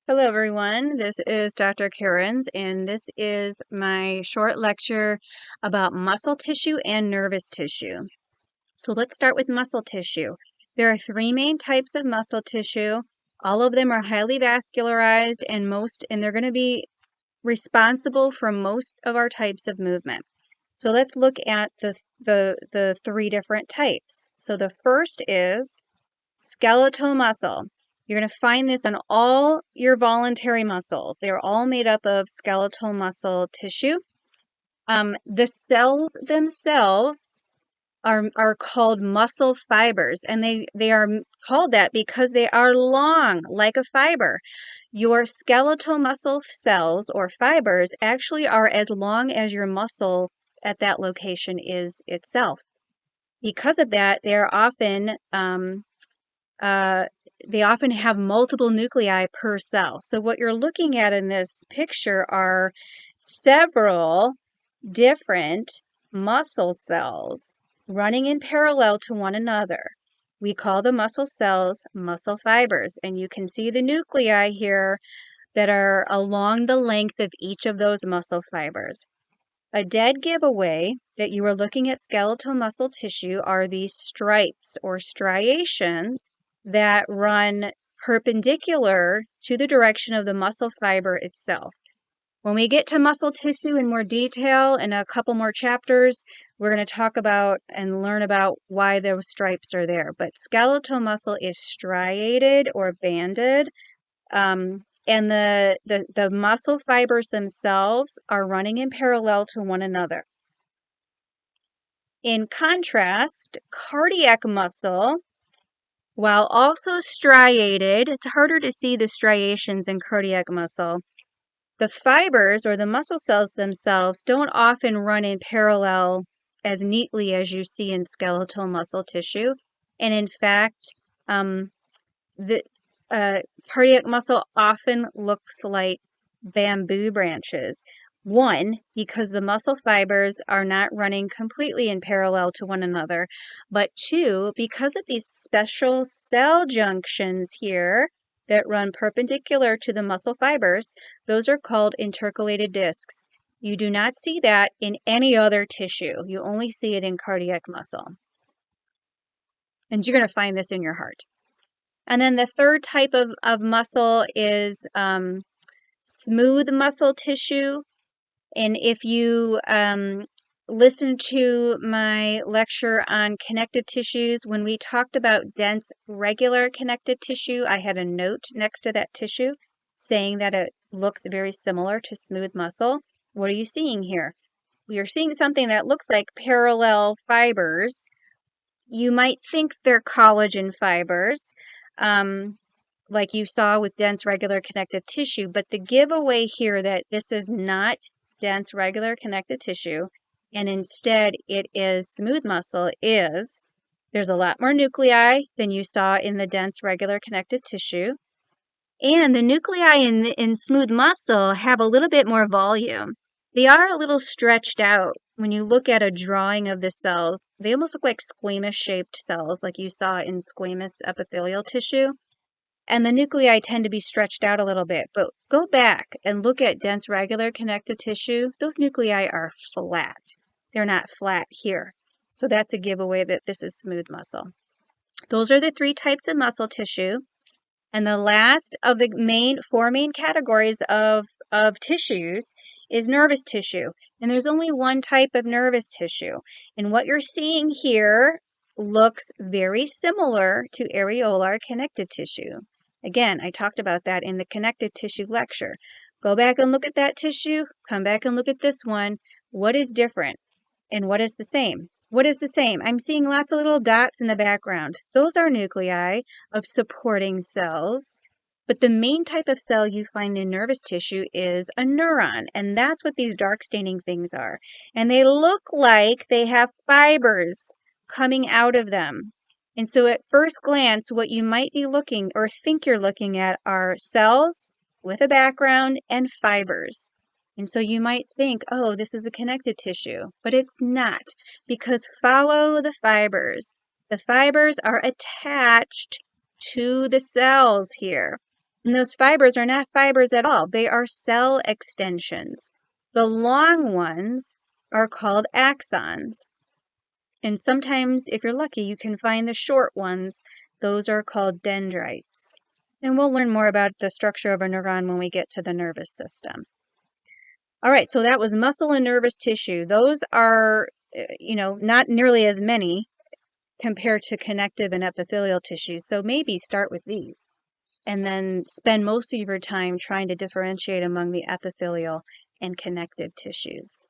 Hello, everyone. This is Dr. Karen's, and this is my short lecture about muscle tissue and nervous tissue. So let's start with muscle tissue. There are three main types of muscle tissue. All of them are highly vascularized, and they're going to be responsible for most of our types of movement. So let's look at the three different types. So the first is skeletal muscle. You're going to find this on all your voluntary muscles. They're all made up of skeletal muscle tissue. The cells themselves are called muscle fibers, and they are called that because they are long, like a fiber. Your skeletal muscle cells or fibers actually are as long as your muscle at that location is itself. Because of that, uh, they often have multiple nuclei per cell. So what you're looking at in this picture are several different muscle cells running in parallel to one another. We call the muscle cells muscle fibers, and you can see the nuclei here that are along the length of each of those muscle fibers. A dead giveaway that you are looking at skeletal muscle tissue are these stripes or striations that run perpendicular to the direction of the muscle fiber itself. When we get to muscle tissue in more detail in a couple more chapters, we're going to talk about and learn about why those stripes are there. But skeletal muscle is striated or banded. And the muscle fibers themselves are running in parallel to one another. In contrast, cardiac muscle, while also striated, it's harder to see the striations in cardiac muscle. The fibers or the muscle cells themselves don't often run in parallel as neatly as you see in skeletal muscle tissue. And in fact, the cardiac muscle often looks like bamboo branches. One, because the muscle fibers are not running completely in parallel to one another, but two, because of these special cell junctions here that run perpendicular to the muscle fibers, those are called intercalated discs. You do not see that in any other tissue. You only see it in cardiac muscle. And you're going to find this in your heart. And then the third type of muscle is smooth muscle tissue. And if you listen to my lecture on connective tissues, when we talked about dense regular connective tissue, I had a note next to that tissue saying that it looks very similar to smooth muscle. What are you seeing here? We are seeing something that looks like parallel fibers. You might think they're collagen fibers, like you saw with dense regular connective tissue, but the giveaway here that this is not dense regular connective tissue, and instead it is smooth muscle, is there's a lot more nuclei than you saw in the dense regular connective tissue. And the nuclei in smooth muscle have a little bit more volume. They are a little stretched out. When you look at a drawing of the cells, they almost look like squamous-shaped cells, like you saw in squamous epithelial tissue. And the nuclei tend to be stretched out a little bit. But go back and look at dense regular connective tissue. Those nuclei are flat. They're not flat here. So that's a giveaway that this is smooth muscle. Those are the three types of muscle tissue. And the last of the four main categories of tissues is nervous tissue. And there's only one type of nervous tissue. And what you're seeing here looks very similar to areolar connective tissue. Again, I talked about that in the connective tissue lecture. Go back and look at that tissue. Come back and look at this one. What is different and what is the same? What is the same? I'm seeing lots of little dots in the background. Those are nuclei of supporting cells. But the main type of cell you find in nervous tissue is a neuron, and that's what these dark staining things are. And they look like they have fibers coming out of them. And so at first glance, what you might be looking or think you're looking at are cells with a background and fibers. And so you might think, oh, this is a connective tissue, but it's not, because follow the fibers. The fibers are attached to the cells here. And those fibers are not fibers at all. They are cell extensions. The long ones are called axons. And sometimes, if you're lucky, you can find the short ones. Those are called dendrites. And we'll learn more about the structure of a neuron when we get to the nervous system. All right, so that was muscle and nervous tissue. Those are, not nearly as many compared to connective and epithelial tissues. So maybe start with these and then spend most of your time trying to differentiate among the epithelial and connective tissues.